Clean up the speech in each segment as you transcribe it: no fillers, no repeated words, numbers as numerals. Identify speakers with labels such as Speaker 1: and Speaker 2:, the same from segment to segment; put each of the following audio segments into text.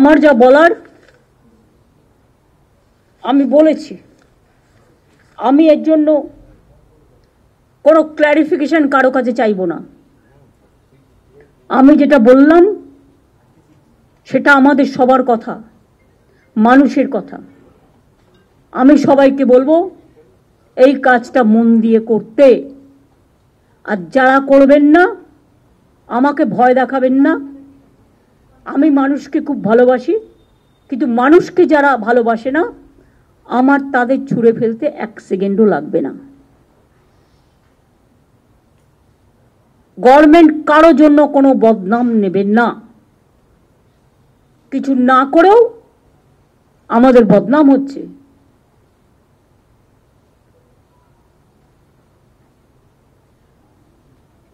Speaker 1: আমার যা বলার আমি বলেছি। আমি এর জন্য কোনো ক্ল্যারিফিকেশন কারো কাছে চাইব না। আমি যেটা বললাম সেটা আমাদের সবার কথা, মানুষের কথা। আমি সবাইকে বলবো এই কাজটা মন দিয়ে করতে। আর যারা করবেন না আমাকে ভয় দেখাবেন না। আমি মানুষকে খুব ভালোবাসি, কিন্তু মানুষকে যারা ভালোবাসে না আমার তাদের ছুঁড়ে ফেলতে এক সেকেন্ডও লাগবে না। গভর্নমেন্ট কারো জন্য কোনো বদনাম নেবেন না। কিছু না করেও আমাদের বদনাম হচ্ছে।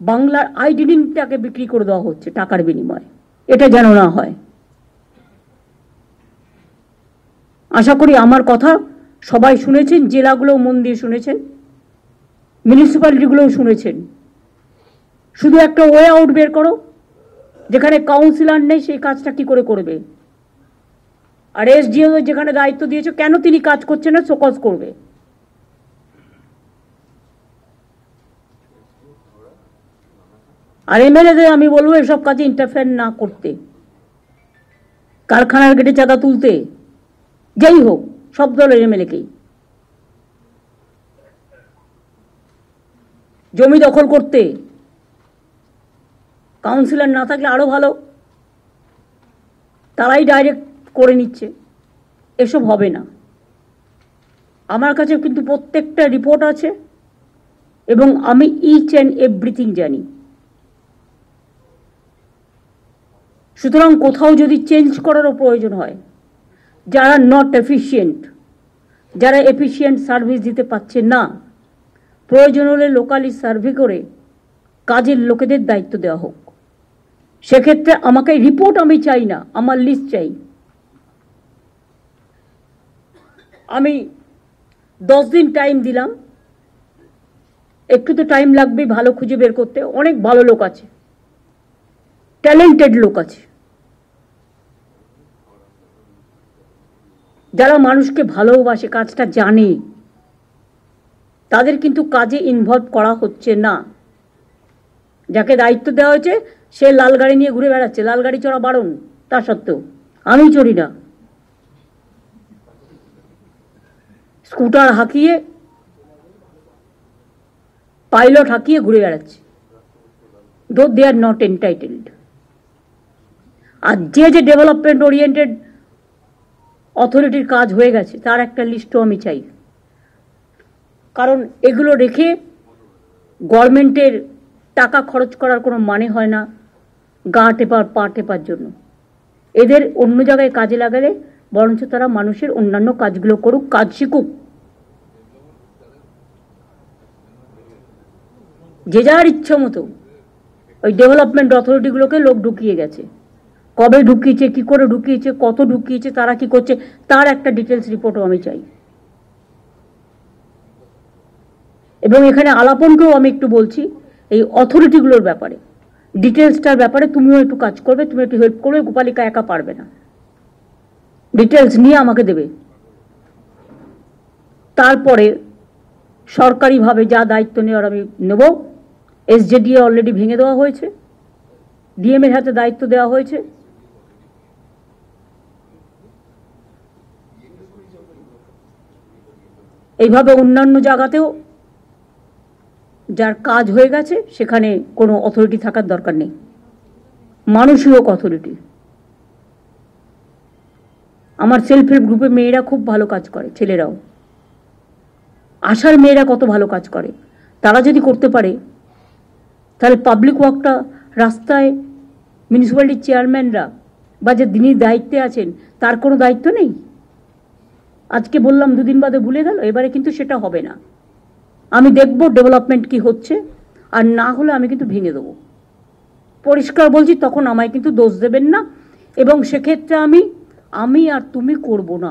Speaker 1: বাংলার আইডেন্টিটিটাকে বিক্রি করে দেওয়া হচ্ছে টাকার বিনিময়ে। এটা যেন না হয়। আশা করি আমার কথা সবাই শুনেছেন, জেলাগুলো মন দিয়ে শুনেছেন, মিউনিসিপ্যালিটিগুলোও শুনেছেন। শুধু একটা ওয়ে আউট বের করো, যেখানে কাউন্সিলর নেই সেই কাজটা কি করে করবে। আর এসডিও যেখানে দায়িত্ব দিয়েছে কেন তিনি কাজ করছেন না, শোকজ করবে। আর এমএলএদের আমি বলবো এসব কাজে ইন্টারফেয়ার না করতে। কারখানার গেটে চাঁদা তুলতে, যাই হোক সব দলের এমএলএকেই, জমি দখল করতে, কাউন্সিলর না থাকলে আরো ভালো, তারাই ডাইরেক্ট করে নিচ্ছে। এসব হবে না। আমার কাছে কিন্তু প্রত্যেকটা রিপোর্ট আছে এবং আমি ইচ অ্যান্ড এভরিথিং জানি। সুতরাং কোথাও যদি চেঞ্জ করারও প্রয়োজন হয়, যারা নট এফিশিয়েন্ট, যারা এফিশিয়েন্ট সার্ভিস দিতে পারছে না, প্রয়োজন হলে লোকালি সার্ভে করে কাজের লোকেদের দায়িত্ব দেওয়া হোক। সেক্ষেত্রে আমাকে রিপোর্ট আমি চাই না, আমার লিস্ট চাই। আমি 10 দিন টাইম দিলাম, একটু তো টাইম লাগবে ভালো খুঁজে বের করতে। অনেক ভালো লোক আছে, ট্যালেন্টেড লোক আছে, যারা মানুষকে ভালোবাসে, কাজটা জানে, তাদের কিন্তু কাজে ইনভলভ করা হচ্ছে না। যাকে দায়িত্ব দেওয়া হয়েছে সে লাল গাড়ি নিয়ে ঘুরে বেড়াচ্ছে, লাল গাড়ি চড়া বারণ, তা সত্ত্বেও আমি চড়ি না। স্কুটার হাঁকিয়ে, পাইলট হাঁকিয়ে ঘুরে বেড়াচ্ছে, দো দে আর নট এন্টাইটেলড। আর যে যে ডেভেলপমেন্ট ওরিয়েন্টেড অথরিটির কাজ হয়ে গেছে তার একটা লিস্টও আমি চাই। কারণ এগুলো রেখে গভর্নমেন্টের টাকা খরচ করার কোনো মানে হয় না গা টেপার পা টেপার জন্য। এদের অন্য জায়গায় কাজে লাগালে বরঞ্চ তারা মানুষের অন্যান্য কাজগুলো করুক, কাজ শিখুক। যে যার ইচ্ছা মতো ওই ডেভেলপমেন্ট অথরিটিগুলোকে লোক ঢুকিয়ে গেছে। কবে ঢুকিয়েছে, কি করে ঢুকিয়েছে, কত ঢুকিয়েছে, তারা কি করছে, তার একটা ডিটেলস রিপোর্টও আমি চাই। এবং এখানে আলাপনকেও আমি একটু বলছি এই অথরিটিগুলোর ব্যাপারে, ডিটেলসটার ব্যাপারে তুমিও একটু কাজ করবে, তুমি একটু হেল্প করবে। গোপালিকা একা পারবে না, ডিটেলস নিয়ে আমাকে দেবে। তারপরে সরকারিভাবে যা দায়িত্ব নেওয়ার আমি নেব। এসজেডিএ অলরেডি ভেঙে দেওয়া হয়েছে, ডিএম এর হাতে দায়িত্ব দেওয়া হয়েছে। এইভাবে অন্যান্য জায়গাতেও যার কাজ হয়ে গেছে সেখানে কোনো অথরিটি থাকার দরকার নেই, মানুষই হোক অথরিটি। আমার সেলফ হেল্প গ্রুপে মেয়েরা খুব ভালো কাজ করে, ছেলেরাও। আশার মেয়েরা কত ভালো কাজ করে। তারা যদি করতে পারে তাহলে পাবলিক ওয়ার্কটা রাস্তায় মিউনিসিপ্যালিটির চেয়ারম্যানরা বা যে যিনি দায়িত্বে আছেন তার কোনো দায়িত্ব নেই। আজকে বললাম, দুদিন বাদে ভুলে গেল। এবারে কিন্তু সেটা হবে না। আমি দেখব ডেভেলপমেন্ট কি হচ্ছে, আর না হলে আমি কিন্তু ভেঙে দেবো। পরিষ্কার বলছি, তখন আমায় কিন্তু দোষ দেবেন না। এবং সেক্ষেত্রে আমি আর তুমি করব না।